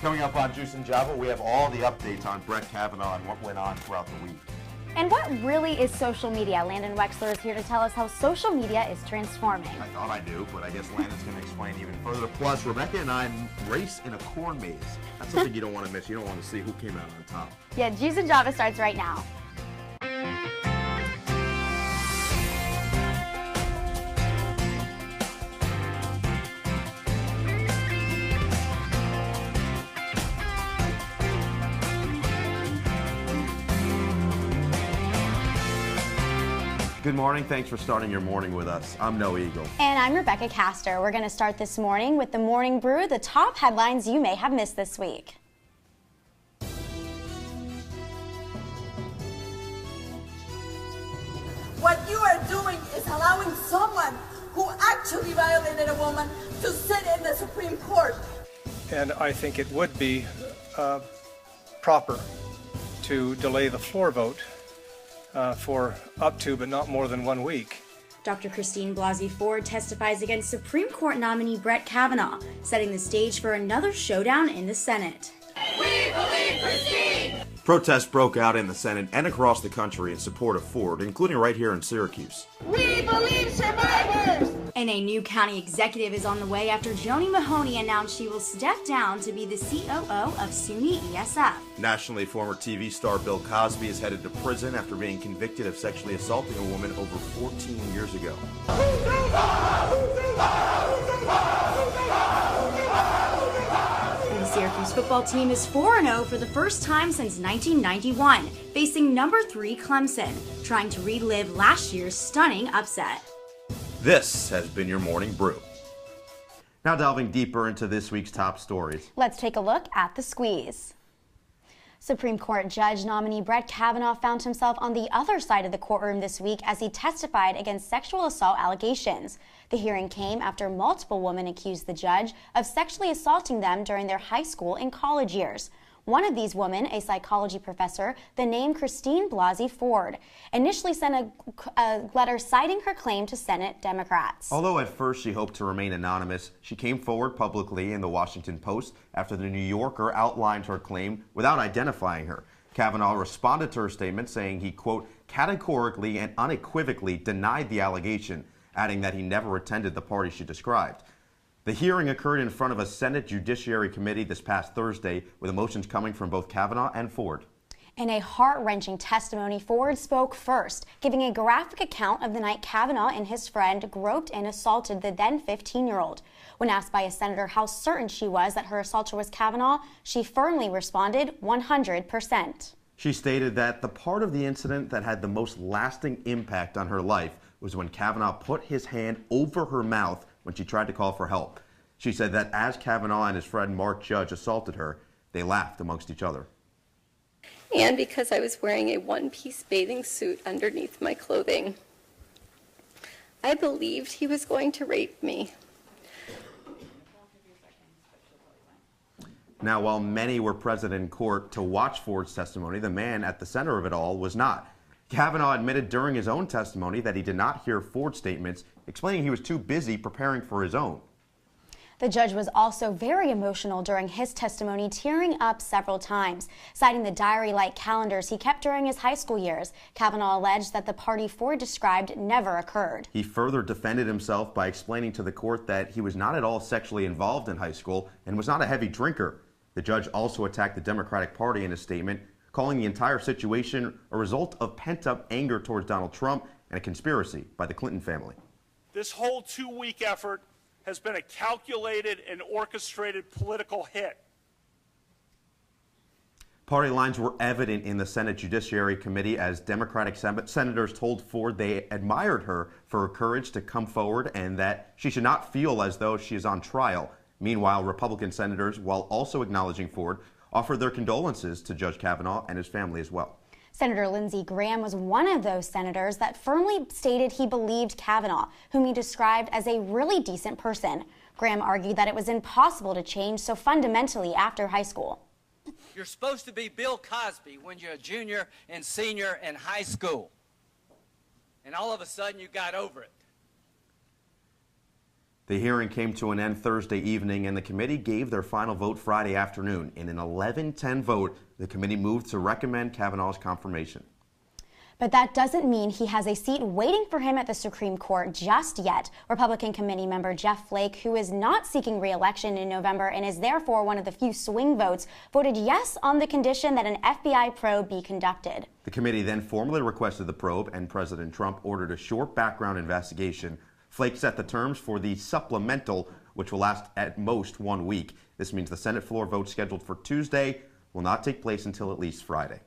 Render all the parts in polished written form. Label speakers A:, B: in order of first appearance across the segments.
A: Coming up on Juice and Java, we have all the updates on Brett Kavanaugh and what went on throughout the week.
B: And what really is social media? Landon Wexler is here to tell us how social media is transforming.
A: I thought I knew, but I guess Landon's going to explain even further. Plus, Rebecca and I race in a corn maze. That's something you don't want to miss. You don't want to see who came out on top.
B: Yeah, Juice and Java starts right now.
A: Good morning. Thanks for starting your morning with us. I'm Noah Eagle.
B: And I'm Rebecca Castor. We're going to start this morning with the Morning Brew, the top headlines you may have missed this week.
C: What you are doing is allowing someone who actually violated a woman to sit in the Supreme Court.
D: And I think it would be proper to delay the floor vote for up to but not more than 1 week.
B: Dr. Christine Blasey Ford testifies against Supreme Court nominee Brett Kavanaugh, setting the stage for another showdown in the Senate.
C: We believe Christine!
A: Protests broke out in the Senate and across the country in support of Ford, including right here in Syracuse.
C: We believe survivors!
B: And a new county executive is on the way after Joni Mahoney announced she will step down to be the COO of SUNY ESF.
A: Nationally, former TV star Bill Cosby is headed to prison after being convicted of sexually assaulting a woman over 14 years ago.
B: The Syracuse football team is 4-0 for the first time since 1991, facing number 3 Clemson, trying to relive last year's stunning upset.
A: This has been your Morning Brew. Now delving deeper into this week's top stories.
B: Let's take a look at the squeeze. Supreme Court Judge nominee Brett Kavanaugh found himself on the other side of the courtroom this week as he testified against sexual assault allegations. The hearing came after multiple women accused the judge of sexually assaulting them during their high school and college years. One of these women, a psychology professor, the name Christine Blasey Ford, initially sent a letter citing her claim to Senate Democrats.
A: Although at first she hoped to remain anonymous, she came forward publicly in the Washington Post after the New Yorker outlined her claim without identifying her. Kavanaugh responded to her statement saying he, quote, categorically and unequivocally denied the allegation, adding that he never attended the party she described. The hearing occurred in front of a Senate Judiciary Committee this past Thursday, with motions coming from both Kavanaugh and Ford.
B: In a heart-wrenching testimony, Ford spoke first, giving a graphic account of the night Kavanaugh and his friend groped and assaulted the then 15-year-old. When asked by a senator how certain she was that her assaulter was Kavanaugh, she firmly responded 100%.
A: She stated that the part of the incident that had the most lasting impact on her life was when Kavanaugh put his hand over her mouth when she tried to call for help. She said that as Kavanaugh and his friend Mark Judge assaulted her, they laughed amongst each other.
E: And because I was wearing a one-piece bathing suit underneath my clothing, I believed he was going to rape me.
A: Now, while many were present in court to watch Ford's testimony, the man at the center of it all was not. Kavanaugh admitted during his own testimony that he did not hear Ford's statements, explaining he was too busy preparing for his own.
B: The judge was also very emotional during his testimony, tearing up several times, citing the diary-like calendars he kept during his high school years. Kavanaugh alleged that the party Ford described never occurred.
A: He further defended himself by explaining to the court that he was not at all sexually involved in high school and was not a heavy drinker. The judge also attacked the Democratic Party in his statement, calling the entire situation a result of pent-up anger towards Donald Trump and a conspiracy by the Clinton family.
F: This whole 2-week effort has been a calculated and orchestrated political hit.
A: Party lines were evident in the Senate Judiciary Committee as Democratic senators told Ford they admired her for her courage to come forward and that she should not feel as though she is on trial. Meanwhile, Republican senators, while also acknowledging Ford, offered their condolences to Judge Kavanaugh and his family as well.
B: Senator Lindsey Graham was one of those senators that firmly stated he believed Kavanaugh, whom he described as a really decent person. Graham argued that it was impossible to change so fundamentally after high school.
G: You're supposed to be Bill Cosby when you're a junior and senior in high school. And all of a sudden you got over it.
A: The hearing came to an end Thursday evening, and the committee gave their final vote Friday afternoon. In an 11-10 vote, the committee moved to recommend Kavanaugh's confirmation.
B: But that doesn't mean he has a seat waiting for him at the Supreme Court just yet. Republican committee member Jeff Flake, who is not seeking re-election in November and is therefore one of the few swing votes, voted yes on the condition that an FBI probe be conducted.
A: The committee then formally requested the probe, and President Trump ordered a short background investigation. Flake set the terms for the supplemental, which will last at most 1 week. This means the Senate floor vote scheduled for Tuesday will not take place until at least Friday.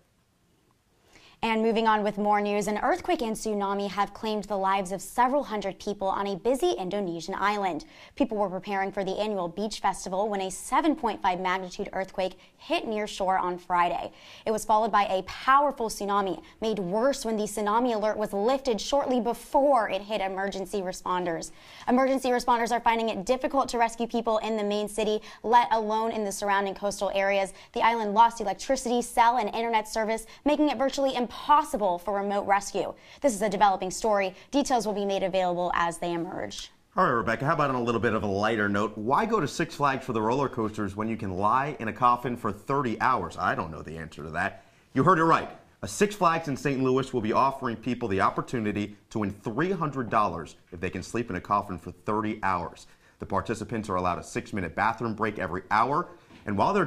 B: And moving on with more news, an earthquake and tsunami have claimed the lives of several hundred people on a busy Indonesian island. People were preparing for the annual beach festival when a 7.5 magnitude earthquake hit near shore on Friday. It was followed by a powerful tsunami, made worse when the tsunami alert was lifted shortly before it hit emergency responders. Emergency responders are finding it difficult to rescue people in the main city, let alone in the surrounding coastal areas. The island lost electricity, cell, and internet service, making it virtually impossible for remote rescue. This is a developing story. Details will be made available as they emerge.
A: All right, Rebecca, how about on a little bit of a lighter note? Why go to Six Flags for the roller coasters when you can lie in a coffin for 30 hours? I don't know the answer to that. You heard it right. A Six Flags in St. Louis will be offering people the opportunity to win $300 if they can sleep in a coffin for 30 hours. The participants are allowed a 6-minute bathroom break every hour. And while they're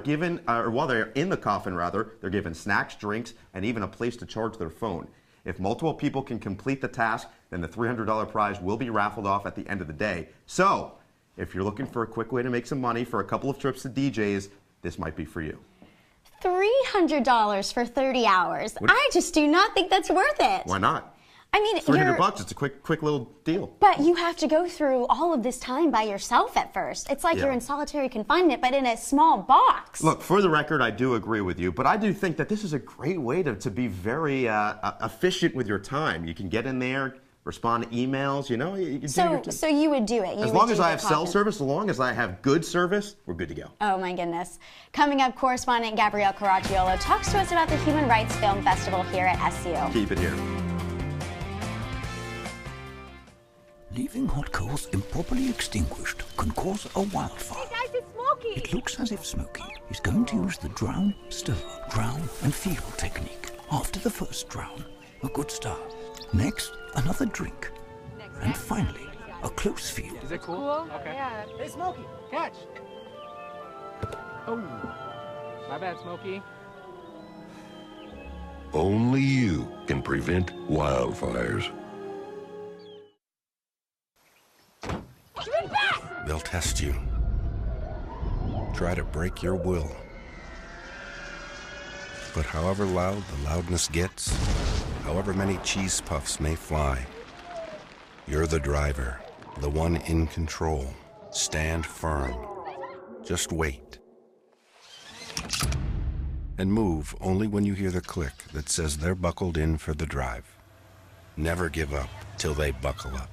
A: in the coffin, they're given snacks, drinks, and even a place to charge their phone. If multiple people can complete the task, then the $300 prize will be raffled off at the end of the day. So, if you're looking for a quick way to make some money for a couple of trips to DJ's, this might be for you.
B: $300 for 30 hours. I just do not think that's worth it.
A: Why not?
B: I mean,
A: $300, it's a quick little deal.
B: But you have to go through all of this time by yourself at first. It's like you're in solitary confinement, but in a small box.
A: Look, for the record, I do agree with you, but I do think that this is a great way to be very efficient with your time. You can get in there, respond to emails, you know. You can
B: so you would do it?
A: As long as I have cell service, as long as I have good service, we're good to go.
B: Oh my goodness. Coming up, correspondent Gabrielle Caracciolo talks to us about the Human Rights Film Festival here at SU.
A: Keep it here.
H: Leaving hot coals improperly extinguished can cause a wildfire.
I: Hey guys, it's Smokey!
H: It looks as if Smokey is going to use the drown, stir, drown and feel technique. After the first drown, a good start. Next, another drink. And finally, a close feel.
I: Is it cool? Okay. Yeah. Hey Smokey, catch! Oh, my bad, Smokey.
J: Only you can prevent wildfires.
K: They'll test you. Try to break your will. But however loud the loudness gets, however many cheese puffs may fly, you're the driver, the one in control. Stand firm. Just wait. And move only when you hear the click that says they're buckled in for the drive. Never give up till they buckle up.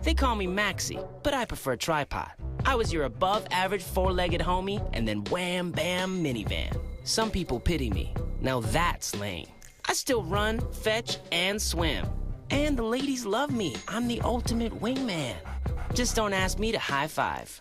L: They call me Maxie, but I prefer tripod. I was your above-average four-legged homie, and then wham-bam minivan. Some people pity me. Now that's lame. I still run, fetch, and swim. And the ladies love me. I'm the ultimate wingman. Just don't ask me to high-five.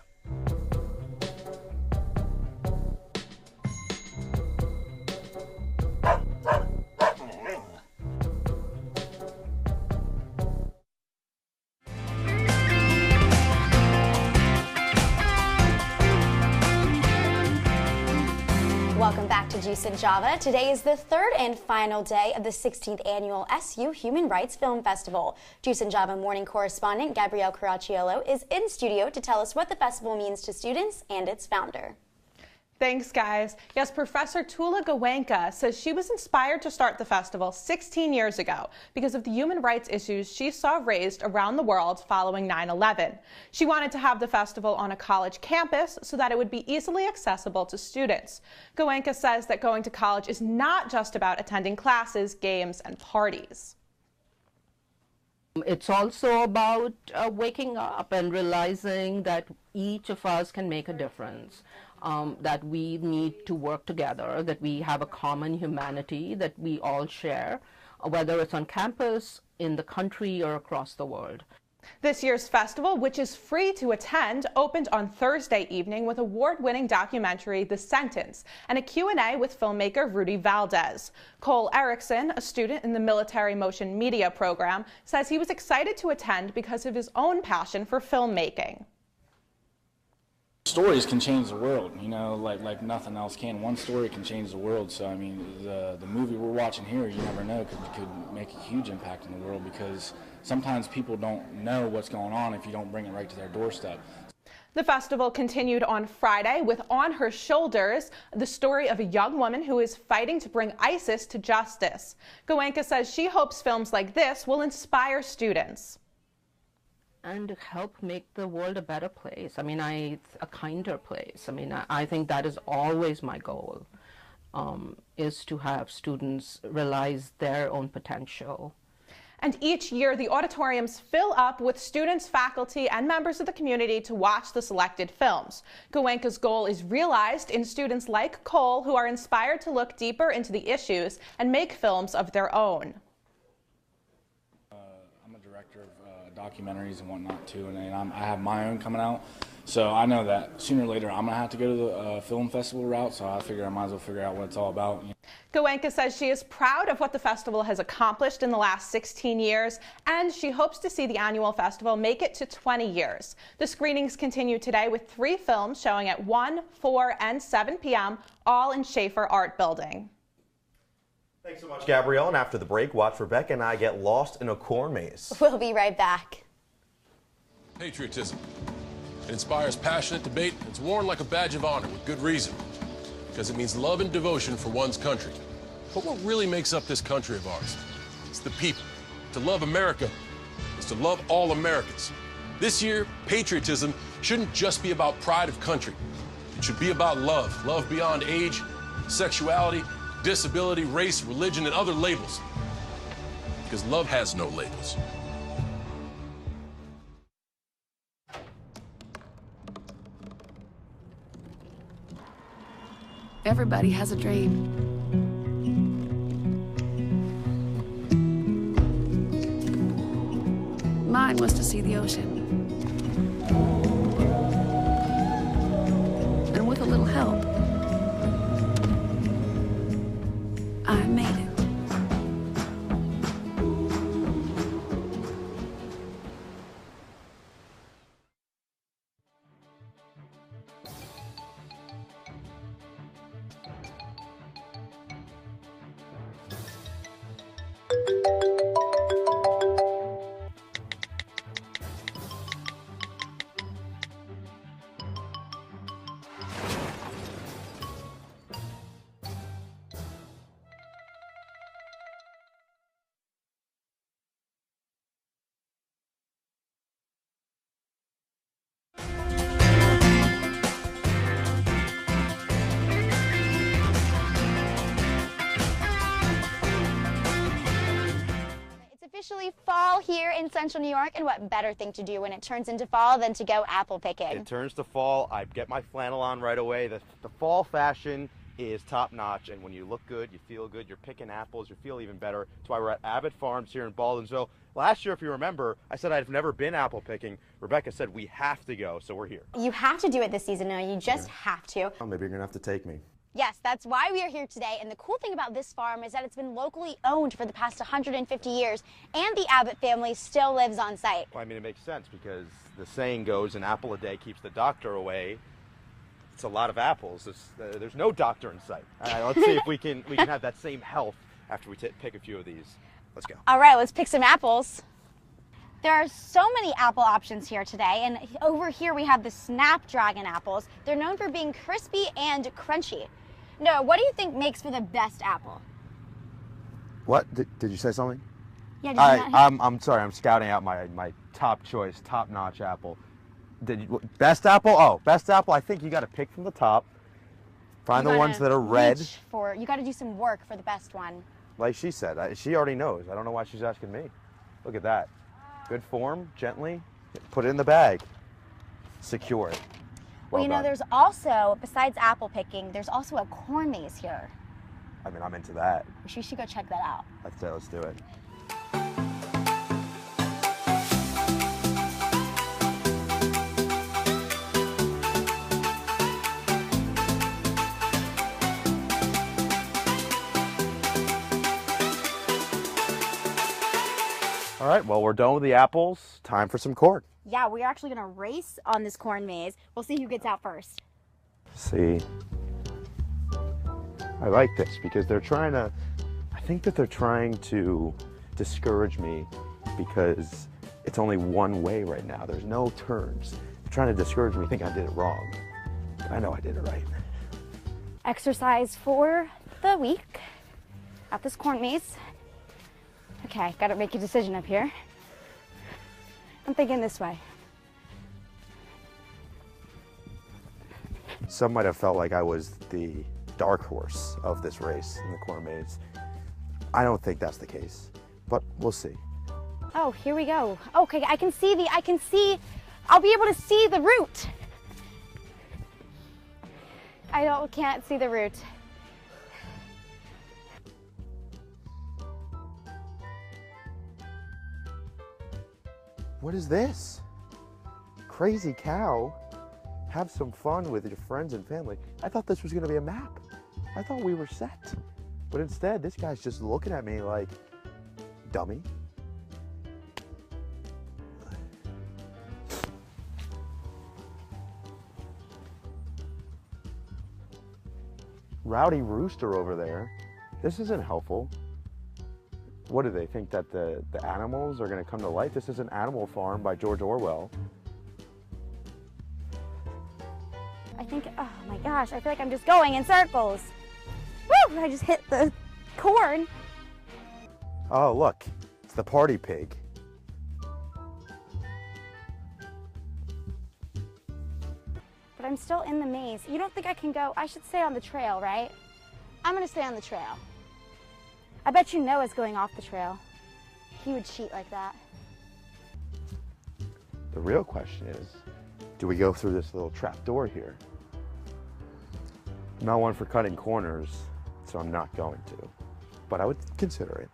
B: Welcome back to Juice and Java. Today is the third and final day of the 16th annual SU Human Rights Film Festival. Juice and Java morning correspondent Gabrielle Caracciolo is in studio to tell us what the festival means to students and its founder.
M: Thanks, guys. Yes, Professor Tula Gawenka says she was inspired to start the festival 16 years ago because of the human rights issues she saw raised around the world following 9/11. She wanted to have the festival on a college campus so that it would be easily accessible to students. Gawenka says that going to college is not just about attending classes, games, and parties.
N: It's also about waking up and realizing that each of us can make a difference. That we need to work together, that we have a common humanity that we all share, whether it's on campus, in the country, or across the world.
M: This year's festival, which is free to attend, opened on Thursday evening with award-winning documentary The Sentence and a Q&A with filmmaker Rudy Valdez. Cole Erickson, a student in the Military Motion Media program, says he was excited to attend because of his own passion for filmmaking.
O: Stories can change the world, you know, like nothing else can. One story can change the world. So I mean, the movie we're watching here, you never know, could make a huge impact in the world, because sometimes people don't know what's going on if you don't bring it right to their doorstep.
M: The festival continued on Friday with On Her Shoulders, the story of a young woman who is fighting to bring ISIS to justice. Goenka says she hopes films like this will inspire students.
N: And help make the world a better place. I mean, a kinder place. I mean, I think that is always my goal, is to have students realize their own potential.
M: And each year, the auditoriums fill up with students, faculty, and members of the community to watch the selected films. Goenka's goal is realized in students like Cole, who are inspired to look deeper into the issues and make films of their own.
O: I'm a director of documentaries and whatnot too, and I have my own coming out. So I know that sooner or later I'm going to have to go to the film festival route, so I figure I might as well figure out what it's all about.
M: Goenka says she is proud of what the festival has accomplished in the last 16 years, and she hopes to see the annual festival make it to 20 years. The screenings continue today with 3 films showing at 1, 4, and 7 p.m., all in Schaefer Art Building.
A: Thanks so much, Gabrielle. And after the break, watch Rebecca and I get lost in a corn maze.
B: We'll be right back.
P: Patriotism. It inspires passionate debate. It's worn like a badge of honor with good reason, because it means love and devotion for one's country. But what really makes up this country of ours? It's the people. To love America is to love all Americans. This year, patriotism shouldn't just be about pride of country. It should be about love. Love beyond age, sexuality, disability, race, religion, and other labels. Because love has no labels.
Q: Everybody has a dream. Mine was to see the ocean. And with a little help, I made it.
B: Officially fall here in central New York, and what better thing to do when it turns into fall than to go apple picking?
A: It turns to fall. I get my flannel on right away. The fall fashion is top notch, and when you look good, you feel good, you're picking apples, you feel even better. That's why we're at Abbott Farms here in Baldwinsville. Last year, if you remember, I said I've never been apple picking. Rebecca said we have to go, so we're here.
B: You have to do it this season, no, you just have to.
A: Oh, maybe you're gonna have to take me.
B: Yes, that's why we are here today, and the cool thing about this farm is that it's been locally owned for the past 150 years, and the Abbott family still lives on site.
A: Well, I mean, it makes sense because the saying goes, an apple a day keeps the doctor away. It's a lot of apples. There's no doctor in sight. All right, let's see if we can have that same health after we pick a few of these. Let's go.
B: All right, let's pick some apples. There are so many apple options here today, and over here we have the Snapdragon apples. They're known for being crispy and crunchy. Noah, what do you think makes for the best apple?
A: What? Did you say something?
B: Yeah, did you not hear?
A: I'm sorry, I'm scouting out my top choice, top-notch apple. Best apple? Oh, best apple, I think you got to pick from the top. Find the ones that are red.
B: You got to do some work for the best one.
A: Like she said, she already knows. I don't know why she's asking me. Look at that. Good form, gently, put it in the bag. Secure it.
B: Well, you know, there's also, besides apple picking, there's also a corn maze here.
A: I mean, I'm into that.
B: We should go check that out.
A: Let's do it. All right, well, we're done with the apples. Time for some corn.
B: Yeah, we're actually gonna race on this corn maze. We'll see who gets out first.
A: See, I like this because they're trying to, I think that they're trying to discourage me because it's only one way right now. There's no turns. They're trying to discourage me, think I did it wrong. I know I did it right.
B: Exercise for the week at this corn maze. Okay, gotta make a decision up here. I'm thinking this way.
A: Some might have felt like I was the dark horse of this race in the corn maze. I don't think that's the case, but we'll see.
B: Oh, here we go. Okay, I'll be able to see the route. Can't see the route.
A: What is this? Crazy cow. Have some fun with your friends and family. I thought this was gonna be a map. I thought we were set. But instead, this guy's just looking at me like, dummy. Rowdy rooster over there. This isn't helpful. What do they think, that the animals are gonna come to life? This is an Animal Farm by George Orwell.
B: I think, oh my gosh, I feel like I'm just going in circles. Woo! I just hit the corn.
A: Oh, look, it's the party pig.
B: But I'm still in the maze. You don't think I can go? I should stay on the trail, right? I'm gonna stay on the trail. I bet you Noah's going off the trail. He would cheat like that.
A: The real question is, do we go through this little trap door here? I'm not one for cutting corners, so I'm not going to. But I would consider it.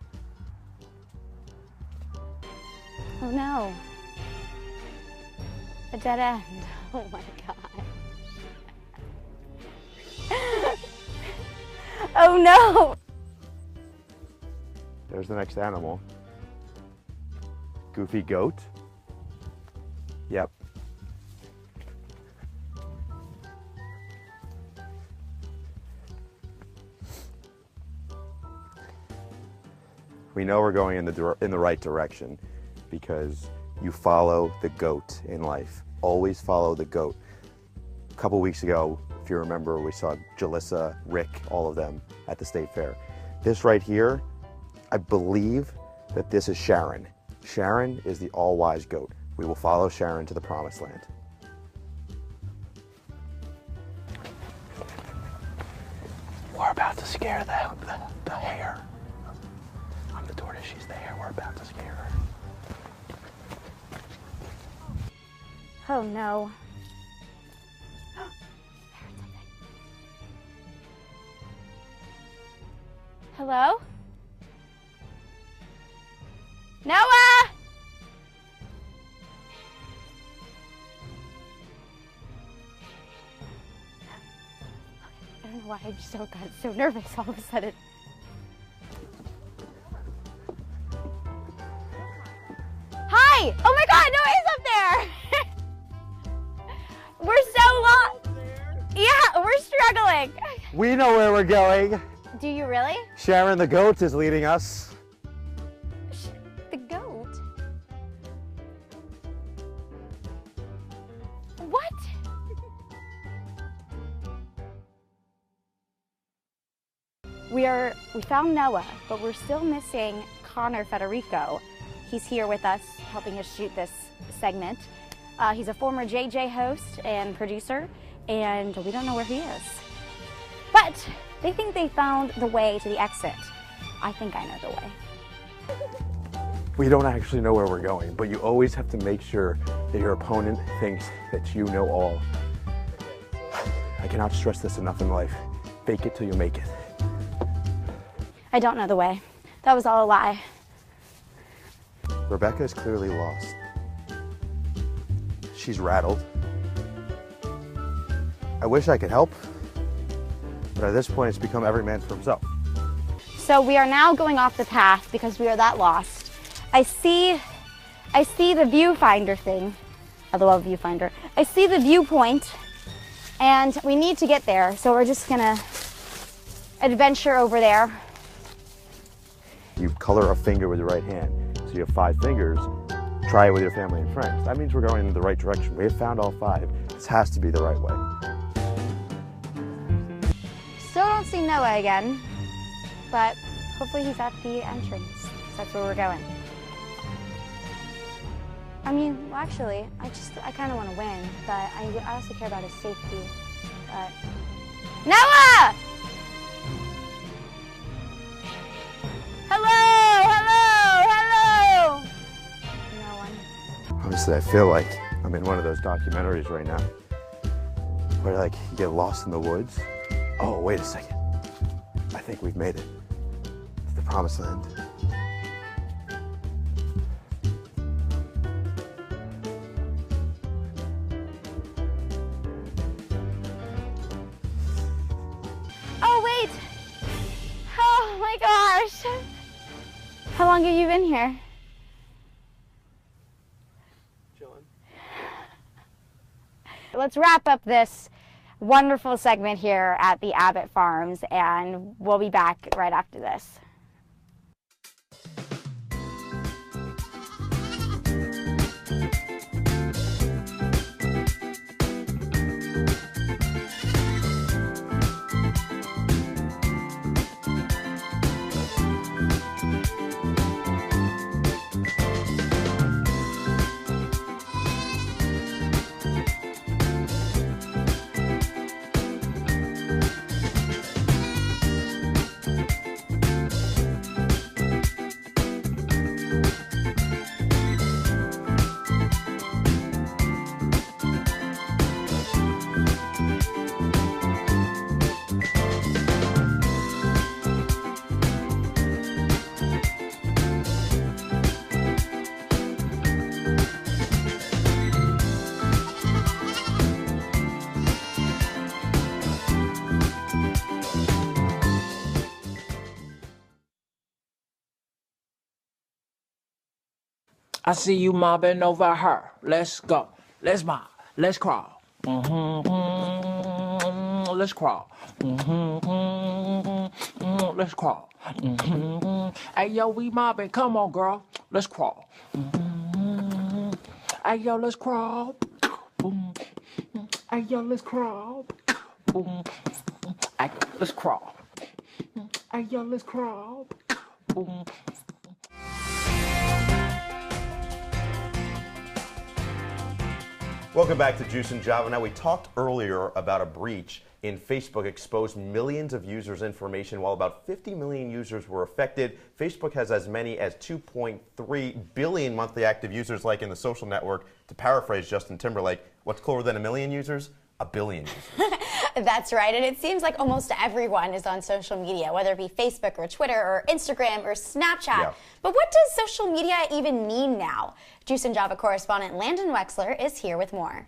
B: Oh no. A dead end. Oh my god. Oh no!
A: There's the next animal. Goofy goat. Yep. We know we're going in the right direction because you follow the goat in life. Always follow the goat. A couple weeks ago, if you remember, we saw Jalissa, Rick, all of them at the state fair. This right here, I believe that this is Sharon. Sharon is the all-wise goat. We will follow Sharon to the promised land. We're about to scare the hare. I'm the tortoise, she's the hare. We're about to scare her.
B: Oh no. Hello? Noah! I don't know why I just got so nervous all of a sudden. Hi! Oh my god, Noah's up there! We're so lost. Yeah, we're struggling.
A: We know where we're going.
B: Do you really?
A: Sharon the goat is leading us.
B: The goat? What? We found Noah, but we're still missing Connor Federico. He's here with us, helping us shoot this segment. He's a former JJ host and producer, and we don't know where he is. But they think they found the way to the exit. I think I know the way.
A: We don't actually know where we're going, but you always have to make sure that your opponent thinks that you know all. I cannot stress this enough in life. Fake it till you make it.
B: I don't know the way. That was all a lie.
A: Rebecca is clearly lost. She's rattled. I wish I could help, but at this point it's become every man for himself.
B: So we are now going off the path because we are that lost. I see the viewfinder thing. I love viewfinder. I see the viewpoint, and we need to get there, so we're just gonna adventure over there.
A: You color a finger with your right hand, so you have 5 fingers. Try it with your family and friends. That means we're going in the right direction. We have found all 5. This has to be the right way.
B: Still don't see Noah again, but hopefully he's at the entrance. That's where we're going. I mean, well, actually, I kind of want to win, but I also care about his safety. But Noah! Hello! Hello! Hello! No one.
A: Honestly, I feel like I'm in one of those documentaries right now where like you get lost in the woods. Oh, wait a second. I think we've made it. It's the promised land.
B: Oh, wait! Oh my gosh! How long have you been here? Let's wrap up this wonderful segment here at the Abbott Farms, and we'll be back right after this.
R: I see you mobbing over her. Let's go. Let's mob. Let's crawl. Let's crawl. Let's crawl. Hey, yo, we mobbing. Come on, girl. Let's crawl. Hey, yo, let's crawl. Hey, yo, let's crawl. Hey, let's crawl. Hey, yo, let's crawl.
A: Welcome back to Juice and Java. Now, we talked earlier about a breach in Facebook exposed millions of users' information. While about 50 million users were affected, Facebook has as many as 2.3 billion monthly active users, like in the social network. To paraphrase Justin Timberlake, what's cooler than a million users? A billion users.
B: That's right, and it seems like almost everyone is on social media, whether it be Facebook or Twitter or Instagram or Snapchat. Yeah. But what does social media even mean now? Juice and Java correspondent Landon Wexler is here with more.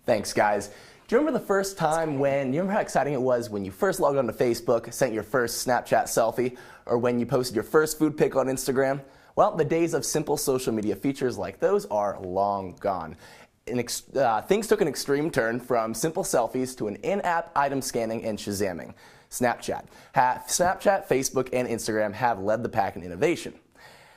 S: Thanks, guys. Do you remember the first time you remember how exciting it was when you first logged onto Facebook, sent your first Snapchat selfie, or when you posted your first food pic on Instagram? Well, the days of simple social media features like those are long gone. Things took an extreme turn from simple selfies to an in-app item scanning and Shazamming. Snapchat, Facebook, and Instagram have led the pack in innovation.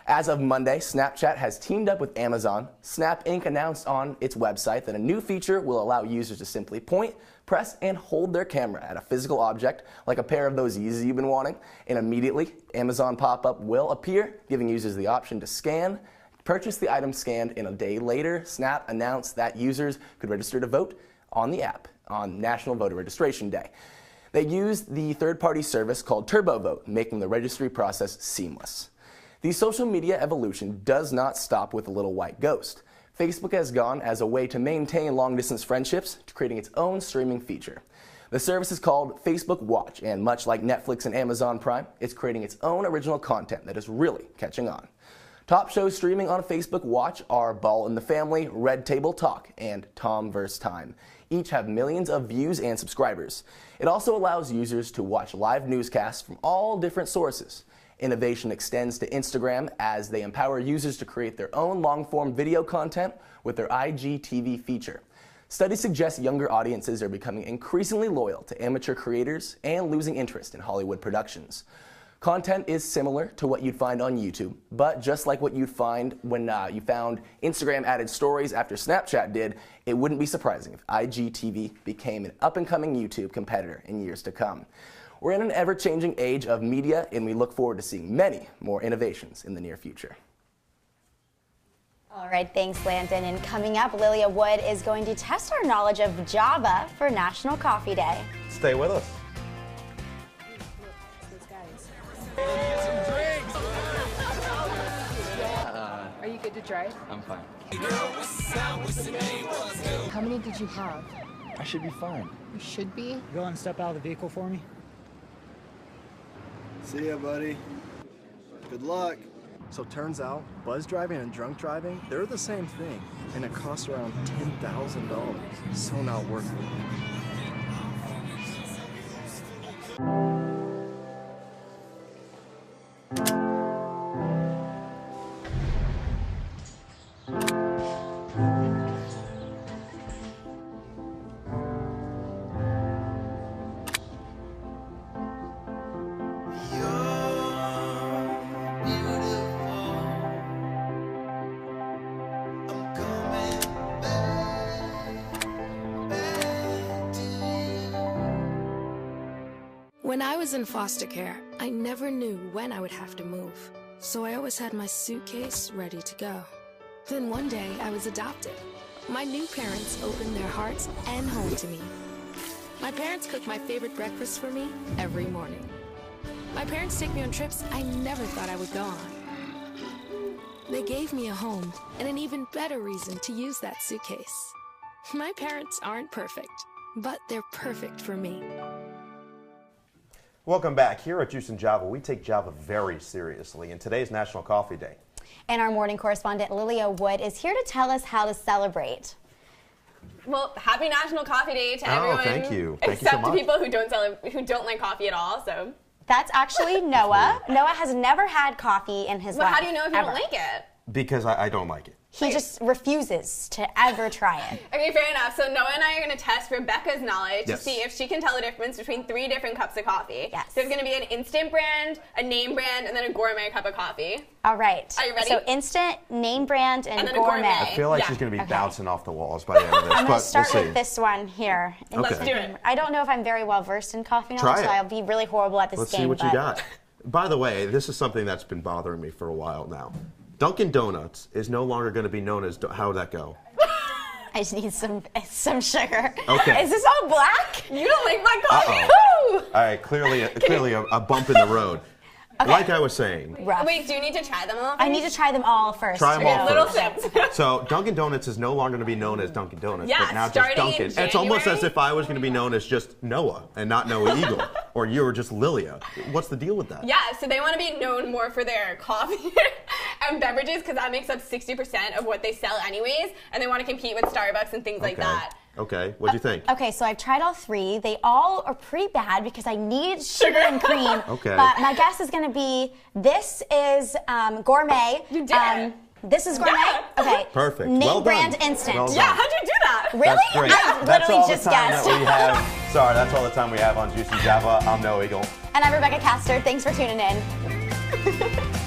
S: As of Monday, Snapchat has teamed up with Amazon. Snap Inc. announced on its website that a new feature will allow users to simply point, press, and hold their camera at a physical object, like a pair of those Yeezys you've been wanting, and immediately, Amazon pop-up will appear, giving users the option to scan, purchase the item scanned, and a day later, Snap announced that users could register to vote on the app on National Voter Registration Day. They used the third-party service called TurboVote, making the registry process seamless. The social media evolution does not stop with the little white ghost. Facebook has gone as a way to maintain long-distance friendships to creating its own streaming feature. The service is called Facebook Watch, and much like Netflix and Amazon Prime, it's creating its own original content that is really catching on. Top shows streaming on Facebook Watch are Ball in the Family, Red Table Talk, and Tom vs. Time. Each have millions of views and subscribers. It also allows users to watch live newscasts from all different sources. Innovation extends to Instagram as they empower users to create their own long-form video content with their IGTV feature. Studies suggest younger audiences are becoming increasingly loyal to amateur creators and losing interest in Hollywood productions. Content is similar to what you'd find on YouTube, but just like what you'd find when you found Instagram added stories after Snapchat did, it wouldn't be surprising if IGTV became an up-and-coming YouTube competitor in years to come. We're in an ever-changing age of media, and we look forward to seeing many more innovations in the near future.
B: All right, thanks, Landon. And coming up, Lilia Wood is going to test our knowledge of Java for National Coffee Day.
A: Stay with us.
T: Are you good to drive?
U: I'm fine.
T: How many did you have?
U: I should be fine.
T: You should be.
V: Go and step out of the vehicle for me.
W: See ya, buddy. Good luck. So turns out, buzz driving and drunk driving, they're the same thing, and it costs around $10,000. So not worth it.
Q: When I was in foster care, I never knew when I would have to move, so I always had my suitcase ready to go. Then one day, I was adopted. My new parents opened their hearts and home to me. My parents cook my favorite breakfast for me every morning. My parents take me on trips I never thought I would go on. They gave me a home and an even better reason to use that suitcase. My parents aren't perfect, but they're perfect for me.
A: Welcome back. Here at Juice and Java, we take Java very seriously, and today's National Coffee Day.
B: And our morning correspondent Lilia Wood is here to tell us how to celebrate.
X: Well, happy National Coffee Day to everyone.
A: Thank you. Thank you so
X: except
A: much.
X: to people who don't like coffee at all. So
B: that's actually Noah. Noah has never had coffee in his life.
X: Well, how do you know if you
B: ever.
X: don't like it?
A: Because I don't like it.
B: He just refuses to ever try it.
X: Okay, fair enough. So Noah and I are going to test Rebecca's knowledge
A: Yes.
X: to see if she can tell the difference between 3 different cups of coffee.
B: Yes.
X: So there's going to be an instant brand, a name brand, and then a gourmet cup of coffee.
B: All right.
X: Are you ready?
B: So instant, name brand, and
X: then a
B: gourmet.
X: gourmet.
A: I feel like she's going to be bouncing off the walls by the end of this,
B: I'm going
A: but
B: to start
A: we'll see.
B: with this one here.
A: Let's do
X: it.
B: I don't know if I'm very well versed in coffee
A: Try
B: knowledge, so
A: it.
B: I'll be really horrible at this
A: Let's
B: game.
A: see what you
B: but
A: got. By the way, this is something that's been bothering me for a while now. Dunkin' Donuts is no longer going to be known as, how'd that go?
B: I just need some sugar.
A: Okay.
B: Is this all black?
X: You don't like my coffee?
B: Woo!
A: All right, clearly a bump in the road.
B: Okay.
A: Like I was saying.
B: Rough.
X: Wait, do you need to try them all?
B: I need to try them all first.
A: Try them all
X: Little
A: first.
X: sips.
A: So Dunkin' Donuts is no longer going to be known as Dunkin' Donuts,
X: Yeah,
A: but now just
X: starting in
A: Dunkin'. It's almost
X: January.
A: as if I was going to be known as just Noah and not Noah Eagle, or you were just Lilia. What's the deal with that?
X: Yeah, so they want to be known more for their coffee and beverages because that makes up 60% of what they sell anyways, and they want to compete with Starbucks and things like that.
A: Okay, what'd you think?
B: Okay, so I've tried all 3. They all are pretty bad because I need sugar and cream.
A: Okay.
B: But my guess is going to be this is gourmet.
X: You did.
B: This is gourmet.
X: Yeah.
B: Okay.
A: Perfect.
B: Name
A: Well
B: brand
A: done.
B: instant.
A: Well
X: Yeah,
A: done.
X: how'd you do that?
B: Really?
A: That's great.
B: I
A: That's
B: literally
A: all the
B: just
A: time
B: guessed.
A: that we have. Sorry, that's all the time we have on Juice and Java. I'm Noah Eagle.
B: And I'm Rebecca Castor. Thanks for tuning in.